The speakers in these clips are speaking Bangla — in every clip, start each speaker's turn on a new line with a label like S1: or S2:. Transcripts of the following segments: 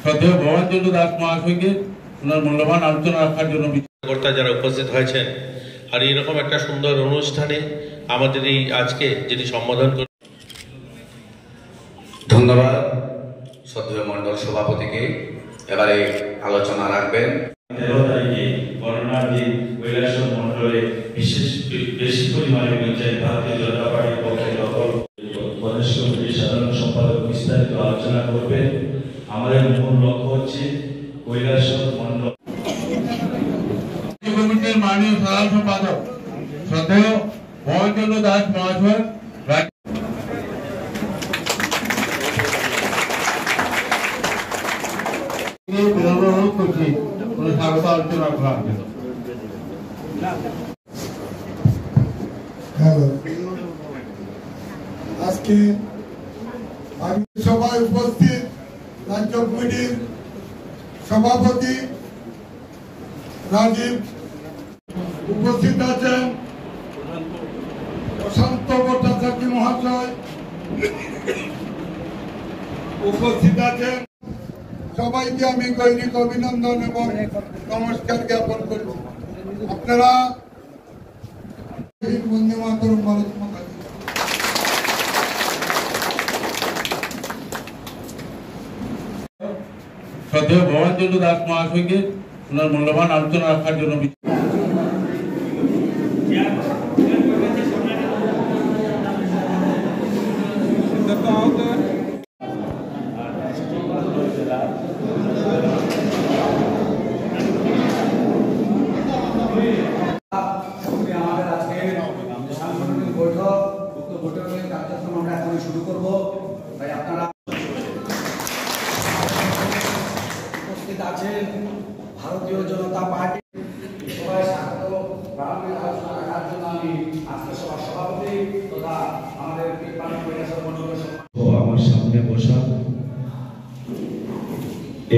S1: শ্রদ্ধেয় ভবানীচন্দ্র দাস মহাশয়কে ওনার মূল্যবান আলোচনা রাখার জন্য
S2: কর্তা যারা উপস্থিত হয়েছেন আর এইরকম একটা সুন্দর অনুষ্ঠানে আমাদের এই আজকে যিনি সম্বোধন করেন।
S3: ধন্যবাদ শ্রদ্ধেয় মণ্ডল সভাপতিকে। এবারে আলোচনা রাখবেন।
S4: 13 তারিখে করোনার দিন কৈলাসহর মণ্ডলে বেশি পরিমাণে পঞ্চায়েত ভারতীয় জনতা পার্টির পক্ষে দখল প্রদেশ কমিটির সাধারণ সম্পাদক বিস্তারিত আলোচনা করবেন। আমাদের মূল লক্ষ্য হচ্ছে কৈলাসহর মণ্ডল
S1: কমিটির মাননীয় সাধারণ সম্পাদক শ্রদ্ধেয় ভবানীচন্দ্র দাস মহাশয় অনুরোধ করছি স্বাগত আলোচনা করার জন্য।
S5: আজকে সভায় উপস্থিত রাজ্য কমিটির সভাপতি রাজীব, উপস্থিত আছেন প্রশান্ত ভট্টাচার্য মহাশয়, উপস্থিত আছেন সবাইকে আমি গৈরিক অভিনন্দন এবং নমস্কার জ্ঞাপন করছি। আপনারা বন্দে মাতরম, ভারত মাতা কি।
S1: শ্রদ্ধেয় ভবানীচন্দ্র দাস মহাশয়কে ওনার মূল্যবান আলোচনা রাখার জন্য
S6: শুরু করবো। তাই আপনারা উপস্থিত আছেন ভারতীয় জনতা পার্টি সবাই স্বাগত রাখার জন্য আমি আজকে সভার সভাপতি তথা আমাদের
S4: আমার সামনে বসা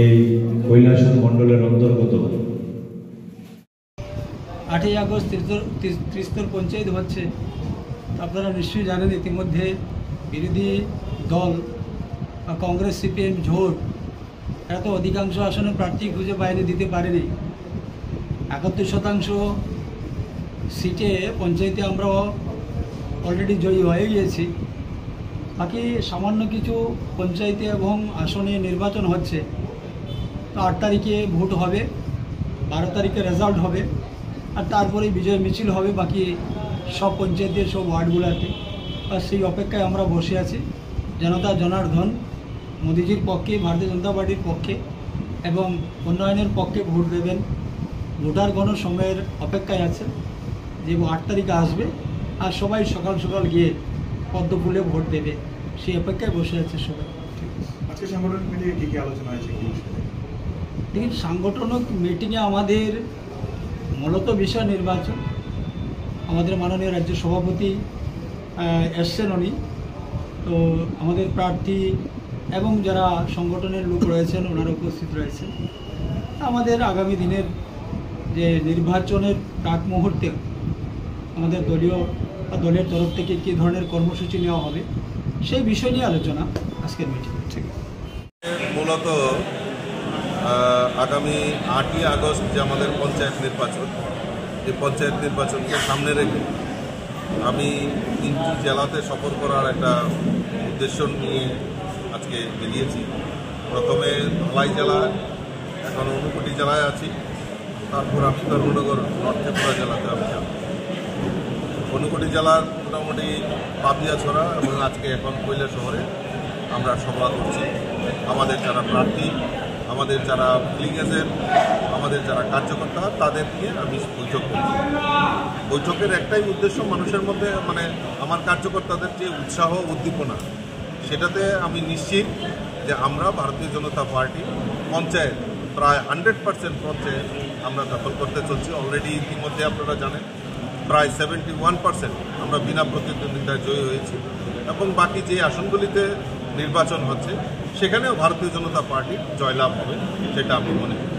S4: এই কৈলাসহর মণ্ডলের অন্তর্গত
S7: 8ই আগস্ট ত্রিস্তর পঞ্চায়েত হচ্ছে। আপনারা নিশ্চয়ই জানেন ইতিমধ্যে বিরোধী দল কংগ্রেস সিপিএম জোট এরা তো অধিকাংশ আসনে প্রার্থী খুঁজে পায়নি, দিতে পারেনি। 71% সিটে পঞ্চায়েতে আমরা অলরেডি জয়ী হয়ে গিয়েছি। বাকি সামান্য কিছু পঞ্চায়েতে এবং আসনে নির্বাচন হচ্ছে। তো 8 তারিখে ভোট হবে, 12 তারিখে রেজাল্ট হবে, আর তারপরেই বিজয় মিছিল হবে বাকি সব পঞ্চায়েতের সব ওয়ার্ডগুলোতে। আর সেই অপেক্ষায় আমরা বসে আছি। জনতা জনার্দন মোদিজির পক্ষে, ভারতীয় জনতা পার্টির পক্ষে এবং উন্নয়নের পক্ষে ভোট দেবেন। ভোটারগণ সময়ের অপেক্ষায় আছে যে 8 তারিখে আসবে আর সবাই সকাল সকাল গিয়ে পদ্ম ফুলে ভোট দেবে, সেই অপেক্ষায় বসে আছে সবাই।
S8: আজকে সাংগঠনিক মিটিংয়ে কী কী আলোচনা হয়েছে?
S7: দেখুন, সাংগঠনিক মিটিংয়ে আমাদের মূলত বিষয় নির্বাচন। আমাদের মাননীয় রাজ্য সভাপতি এসছেন উনি, তো আমাদের প্রার্থী এবং যারা সংগঠনের লোক রয়েছেন ওনারা উপস্থিত রয়েছেন। আমাদের আগামী দিনের যে নির্বাচনের প্রাক মুহূর্তে আমাদের দলের তরফ থেকে কী ধরনের কর্মসূচি নেওয়া হবে সেই বিষয় নিয়ে আলোচনা আজকের মিটিং। ঠিক
S9: মূলত আগামী 8ই আগস্ট যে আমাদের পঞ্চায়েত নির্বাচন, এই পঞ্চায়েত নির্বাচনকে সামনে রেখে আমি 3টি জেলাতে সফর করার একটা উদ্দেশ্য নিয়ে আজকে বেরিয়েছি। প্রথমে ধলাই জেলা, এখন ঊনকোটি জেলায় আছি, তারপর আমি ধর্মনগর নর্থ ত্রিপুরা জেলাতে আমি যাব। ঊনকোটি জেলার মোটামুটি পাপিয়াছড়া এবং আজকে এখন কৈলাসহরে আমরা সভা করছি। আমাদের যারা প্রার্থী, আমাদের যারা ফিলিং এজেন্ট, আমাদের যারা কার্যকর্তা, তাদের নিয়ে আমি বৈঠক করছি। বৈঠকের একটাই উদ্দেশ্য, মানুষের মধ্যে আমার কার্যকর্তাদের যে উৎসাহ উদ্দীপনা, সেটাতে আমি নিশ্চিত যে আমরা ভারতীয় জনতা পার্টি পঞ্চায়েত প্রায় 100% পঞ্চায়েত আমরা দখল করতে চলছি। অলরেডি ইতিমধ্যে আপনারা জানেন প্রায় 71% আমরা বিনা প্রতিদ্বন্দ্বিতায় জয়ী হয়েছি এবং বাকি যে আসনগুলিতে নির্বাচন হচ্ছে সেখানেও ভারতীয় জনতা পার্টির জয়লাভ হবে, সেটা আমি মনে করি।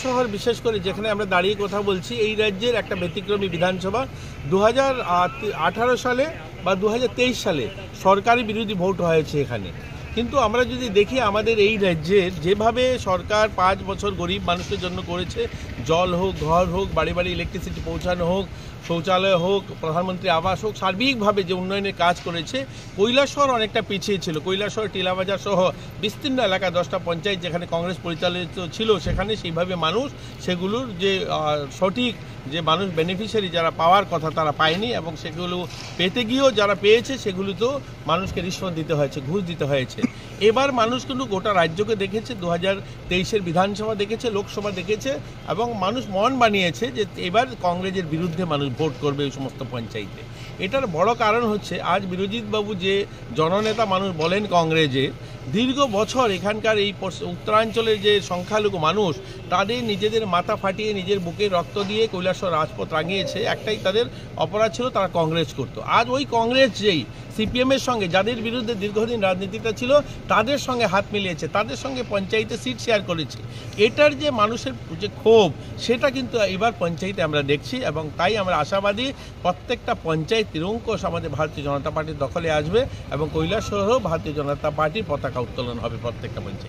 S2: শহর বিশেষ করে যেখানে আমরা দাঁড়িয়ে কথা বলছি, এই রাজ্যের একটা ব্যতিক্রমী বিধানসভা। 2018 সালে বা 2023 সালে সরকারি বিরোধী ভোট হয়েছে এখানে, কিন্তু আমরা যদি দেখি আমাদের এই রাজ্যের যেভাবে সরকার 5 বছর গরিব মানুষের জন্য করেছে, জল হোক, ঘর হোক, বাড়ি বাড়ি ইলেকট্রিসিটি পৌঁছানো হোক, শৌচালয় হোক, প্রধানমন্ত্রী আবাস হোক, সার্বিকভাবে যে উন্নয়নের কাজ করেছে, কৈলাসহর অনেকটা পিছিয়ে ছিল। কৈলাসহর, টিলাবাজার সহ বিস্তীর্ণ এলাকা 10টা পঞ্চায়েত যেখানে কংগ্রেস পরিচালিত ছিল, সেখানে সেইভাবে মানুষ সেগুলোর যে সঠিক যে মানুষ বেনিফিশিয়ারি যারা পাওয়ার কথা তারা পায়নি, এবং সেগুলো পেতে গিয়েও যারা পেয়েছে সেগুলোতেও মানুষকে রিশ্বত দিতে হয়েছে, ঘুষ দিতে হয়েছে। এবার মানুষ কিন্তু গোটা রাজ্যকে দেখেছে, 2023-এর বিধানসভা দেখেছে, লোকসভা দেখেছে, এবং মানুষ মন বানিয়েছে যে এবার কংগ্রেসের বিরুদ্ধে মানুষ ভোট করবে এই সমস্ত পঞ্চায়েতে। এটার বড় কারণ হচ্ছে আজ বিরোজিৎ বাবু যে জননেতা মানুষ বলেন কংগ্রেসে, দীর্ঘ বছর এখানকার এই উত্তরাঞ্চলের যে সংখ্যালঘু মানুষ তাদের নিজেদের মাথা ফাটিয়ে নিজের বুকে রক্ত দিয়ে কৈলাসহর রাজপথ রাঙিয়েছে। একটাই তাদের অপরাধ ছিল, তারা কংগ্রেস করত। আজ ওই কংগ্রেস যেই সিপিএমের সঙ্গে যাদের বিরুদ্ধে দীর্ঘদিন রাজনীতিটা ছিল তাদের সঙ্গে হাত মিলিয়েছে, তাদের সঙ্গে পঞ্চায়েতে সিট শেয়ার করেছে। এটার যে মানুষের যে ক্ষোভ সেটা কিন্তু এবার পঞ্চায়েতে আমরা দেখছি, এবং তাই আমরা আশাবাদী প্রত্যেকটা পঞ্চায়েত নিরঙ্কুশ আমাদের ভারতীয় জনতা পার্টির দখলে আসবে, এবং কৈলাসহরেও ভারতীয় জনতা পার্টির পতাকা উত্তোলন হবে প্রত্যেকটা পঞ্চায়েত।